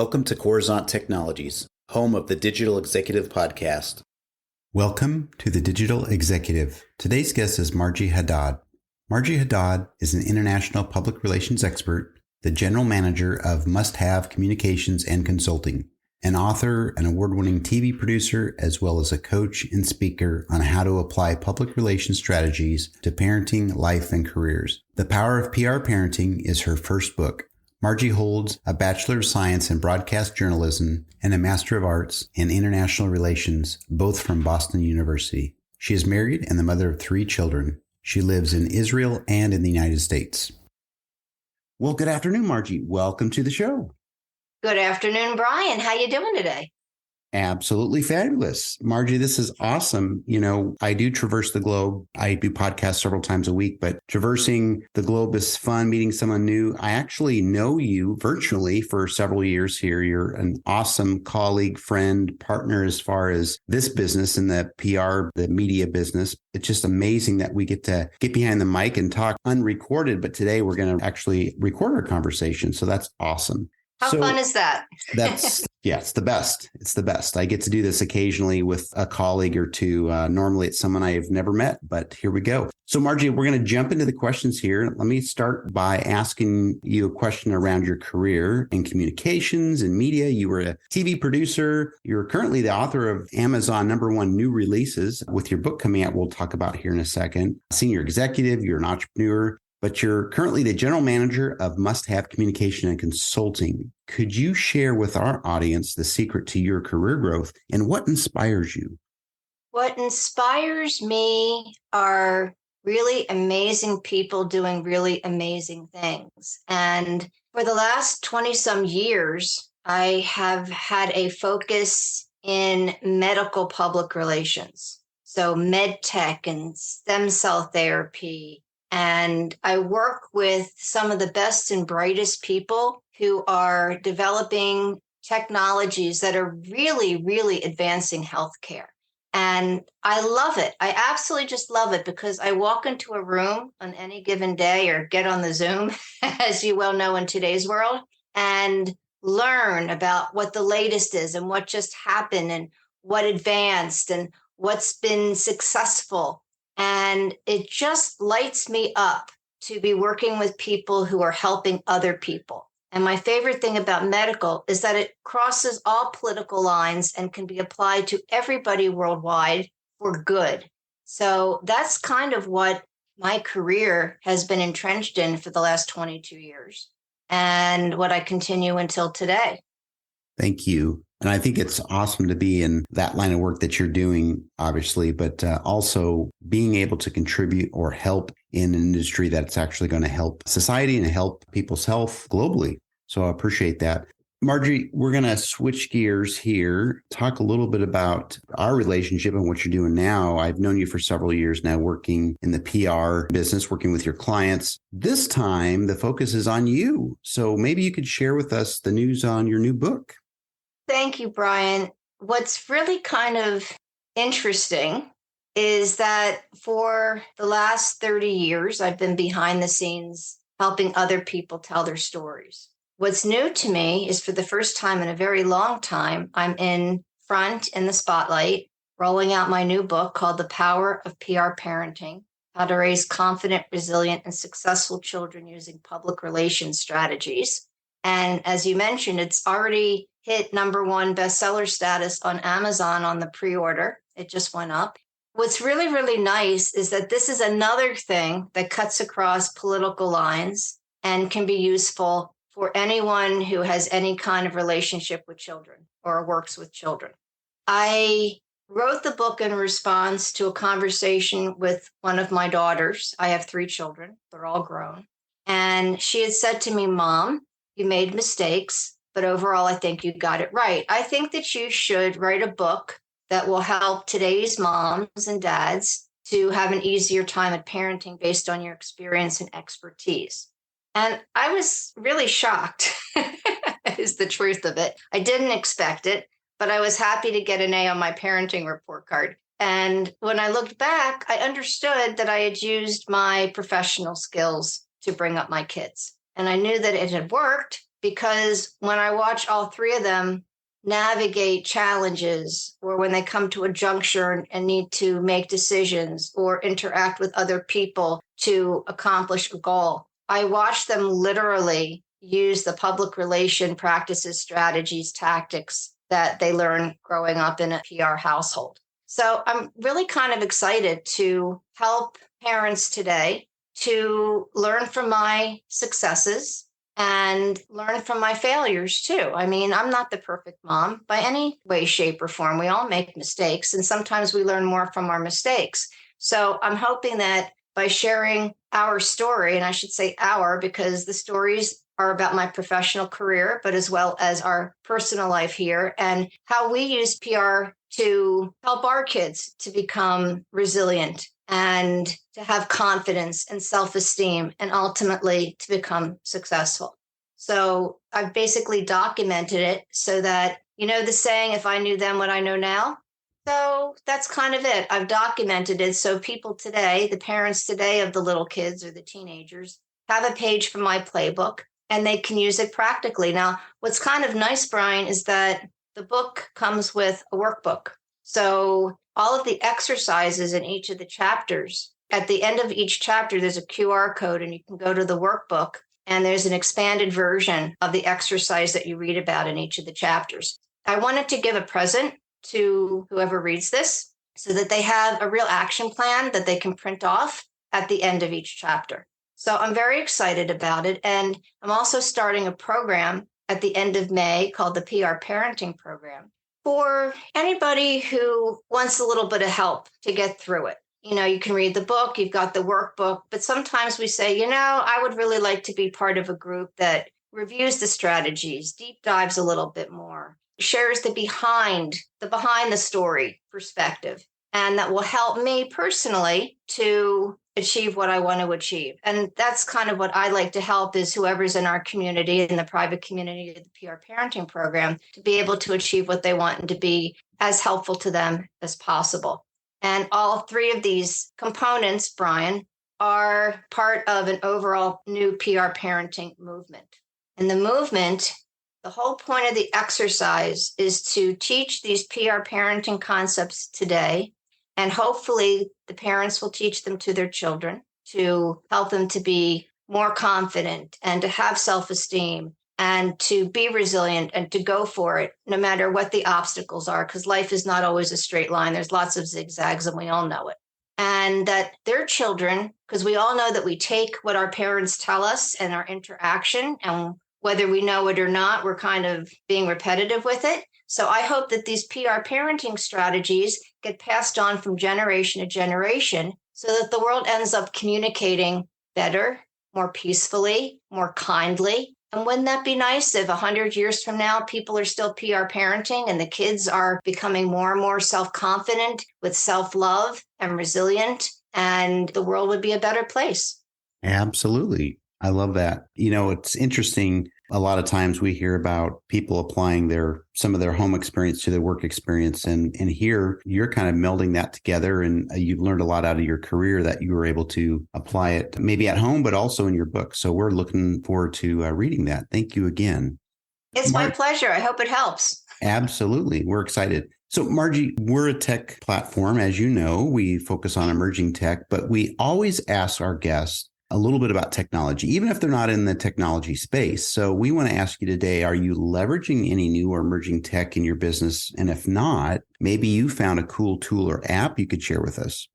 Welcome to Coruzant Technologies, home of the Digital Executive Podcast. Welcome to the Digital Executive. Today's guest is Marjie Hadad. Marjie Hadad is an international public relations expert, the general manager of Must Have Communications and Consulting, an author, an award-winning TV producer, as well as a coach and speaker on how to apply public relations strategies to parenting, life, and careers. The Power of PR Parenting is her first book. Marjie holds a Bachelor of Science in Broadcast Journalism and a Master of Arts in International Relations, both from Boston University. She is married and the mother of 3 children. She lives in Israel and in the United States. Well, good afternoon, Marjie. Welcome to the show. Good afternoon, Brian. How you doing today? Absolutely fabulous. Marjie, this is awesome. You know, I do traverse the globe. I do podcasts several times a week, but traversing the globe is fun, meeting someone new. I actually know you virtually for several years here. You're an awesome colleague, friend, partner as far as this business and the PR, the media business. It's just amazing that we get to get behind the mic and talk unrecorded, but today we're going to actually record our conversation. So that's awesome. How fun is that? It's the best. It's the best. I get to do this occasionally with a colleague or two. Normally it's someone I've never met, but here we go. So Marjie, we're going to jump into the questions here. Let me start by asking you a question around your career in communications and media. You were a TV producer. You're currently the author of Amazon #1 new releases with your book coming out. We'll talk about here in a second. Senior executive, you're an entrepreneur. But you're currently the general manager of Must Have Communication and Consulting. Could you share with our audience the secret to your career growth and what inspires you? What inspires me are really amazing people doing really amazing things. And for the last 20 some years, I have had a focus in medical public relations. So med tech and stem cell therapy. And I work with some of the best and brightest people who are developing technologies that are really, really advancing healthcare. And I love it. I absolutely just love it because I walk into a room on any given day or get on the Zoom, as you well know in today's world, and learn about what the latest is and what just happened and what advanced and what's been successful. And it just lights me up to be working with people who are helping other people. And my favorite thing about medical is that it crosses all political lines and can be applied to everybody worldwide for good. So that's kind of what my career has been entrenched in for the last 22 years and what I continue until today. Thank you. And I think it's awesome to be in that line of work that you're doing, obviously, but also being able to contribute or help in an industry that's actually going to help society and help people's health globally. So I appreciate that. Marjie, we're going to switch gears here, talk a little bit about our relationship and what you're doing now. I've known you for several years now, working in the PR business, working with your clients. This time, the focus is on you. So maybe you could share with us the news on your new book. Thank you, Brian. What's really kind of interesting is that for the last 30 years, I've been behind the scenes helping other people tell their stories. What's new to me is for the first time in a very long time, I'm in front in the spotlight, rolling out my new book called The Power of PR Parenting, How to Raise Confident, Resilient, and Successful Children Using Public Relations Strategies. And as you mentioned, it's already hit #1 bestseller status on Amazon on the pre-order. It just went up. What's really, really nice is that this is another thing that cuts across political lines and can be useful for anyone who has any kind of relationship with children or works with children. I wrote the book in response to a conversation with one of my daughters. I have 3 children. They're all grown. And she had said to me, "Mom, you made mistakes, but overall, I think you got it right. I think that you should write a book that will help today's moms and dads to have an easier time at parenting based on your experience and expertise." And I was really shocked, is the truth of it. I didn't expect it, but I was happy to get an A on my parenting report card. And when I looked back, I understood that I had used my professional skills to bring up my kids. And I knew that it had worked because when I watch all three of them navigate challenges, or when they come to a juncture and need to make decisions or interact with other people to accomplish a goal, I watch them literally use the public relation practices, strategies, tactics that they learn growing up in a PR household. So I'm really kind of excited to help parents today to learn from my successes and learn from my failures too. I mean, I'm not the perfect mom by any way, shape, or form. We all make mistakes, and sometimes we learn more from our mistakes. So I'm hoping that by sharing our story, and I should say our because the stories are about my professional career, but as well as our personal life here and how we use PR to help our kids to become resilient and to have confidence and self-esteem and ultimately to become successful. So I've basically documented it so that, you know, the saying, if I knew then what I know now. So that's kind of it. I've documented it. So people today, the parents today of the little kids or the teenagers, have a page from my playbook and they can use it practically. Now, what's kind of nice, Brian, is that the book comes with a workbook. So all of the exercises in each of the chapters, at the end of each chapter, there's a QR code and you can go to the workbook and there's an expanded version of the exercise that you read about in each of the chapters. I wanted to give a present to whoever reads this so that they have a real action plan that they can print off at the end of each chapter. So I'm very excited about it. And I'm also starting a program at the end of May called the PR Parenting Program for anybody who wants a little bit of help to get through it. You know, you can read the book, you've got the workbook, but sometimes we say, you know, I would really like to be part of a group that reviews the strategies, deep dives a little bit more, shares the behind the story perspective, and that will help me personally to achieve what I want to achieve. And that's kind of what I like to help is whoever's in our community, in the private community of the PR Parenting Program, to be able to achieve what they want and to be as helpful to them as possible. And all three of these components, Brian, are part of an overall new PR parenting movement. And the movement, the whole point of the exercise is to teach these PR parenting concepts today. And hopefully the parents will teach them to their children to help them to be more confident and to have self-esteem and to be resilient and to go for it no matter what the obstacles are, because life is not always a straight line. There's lots of zigzags and we all know it. And that their children, because we all know that we take what our parents tell us and our interaction, and whether we know it or not, we're kind of being repetitive with it. So I hope that these PR parenting strategies get passed on from generation to generation so that the world ends up communicating better, more peacefully, more kindly. And wouldn't that be nice if 100 years from now, people are still PR parenting and the kids are becoming more and more self-confident with self-love and resilient, and the world would be a better place. Absolutely. I love that. You know, it's interesting. A lot of times we hear about people applying some of their home experience to their work experience. And here you're kind of melding that together. And you learned a lot out of your career that you were able to apply it maybe at home, but also in your book. So we're looking forward to reading that. Thank you again. It's my pleasure. I hope it helps. Absolutely. We're excited. So Marjie, we're a tech platform. As you know, we focus on emerging tech, but we always ask our guests a little bit about technology, even if they're not in the technology space. So we want to ask you today, are you leveraging any new or emerging tech in your business? And if not, maybe you found a cool tool or app you could share with us.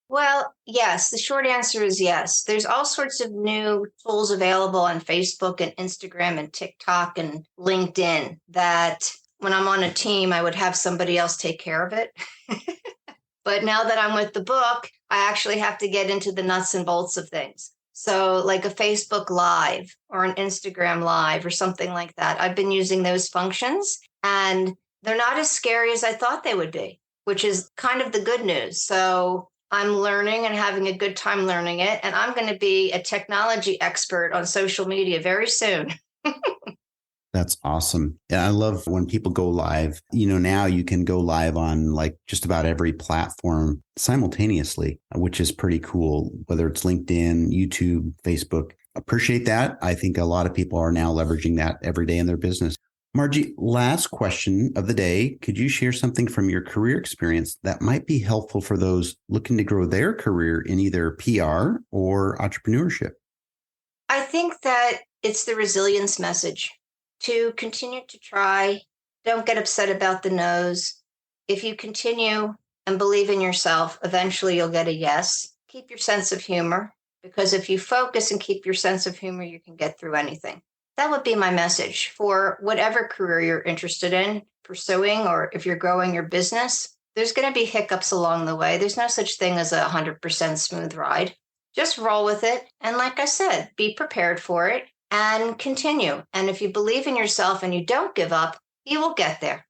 Well, yes, the short answer is yes. There's all sorts of new tools available on Facebook and Instagram and TikTok and LinkedIn that when I'm on a team, I would have somebody else take care of it. But now that I'm with the book, I actually have to get into the nuts and bolts of things. So like a Facebook Live or an Instagram Live or something like that. I've been using those functions and they're not as scary as I thought they would be, which is kind of the good news. So I'm learning and having a good time learning it. And I'm going to be a technology expert on social media very soon. That's awesome. Yeah, I love when people go live. You know, now you can go live on like just about every platform simultaneously, which is pretty cool, whether it's LinkedIn, YouTube, Facebook. appreciate that. I think a lot of people are now leveraging that every day in their business. Marjie, last question of the day. Could you share something from your career experience that might be helpful for those looking to grow their career in either PR or entrepreneurship? I think that it's the resilience message to continue to try. Don't get upset about the no's. If you continue and believe in yourself, eventually you'll get a yes. Keep your sense of humor, because if you focus and keep your sense of humor, you can get through anything. That would be my message for whatever career you're interested in pursuing, or if you're growing your business. There's going to be hiccups along the way. There's no such thing as a 100% smooth ride. Just roll with it. And like I said, be prepared for it and continue. And if you believe in yourself and you don't give up, you will get there.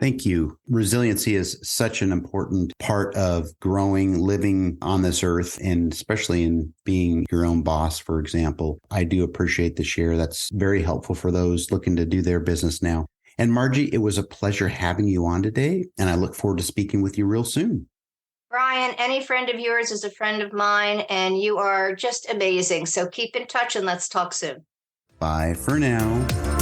Thank you. Resiliency is such an important part of growing, living on this earth, and especially in being your own boss, for example. I do appreciate the share. That's very helpful for those looking to do their business now. And Marjie, it was a pleasure having you on today, and I look forward to speaking with you real soon. Brian, any friend of yours is a friend of mine, and you are just amazing. So keep in touch and let's talk soon. Bye for now.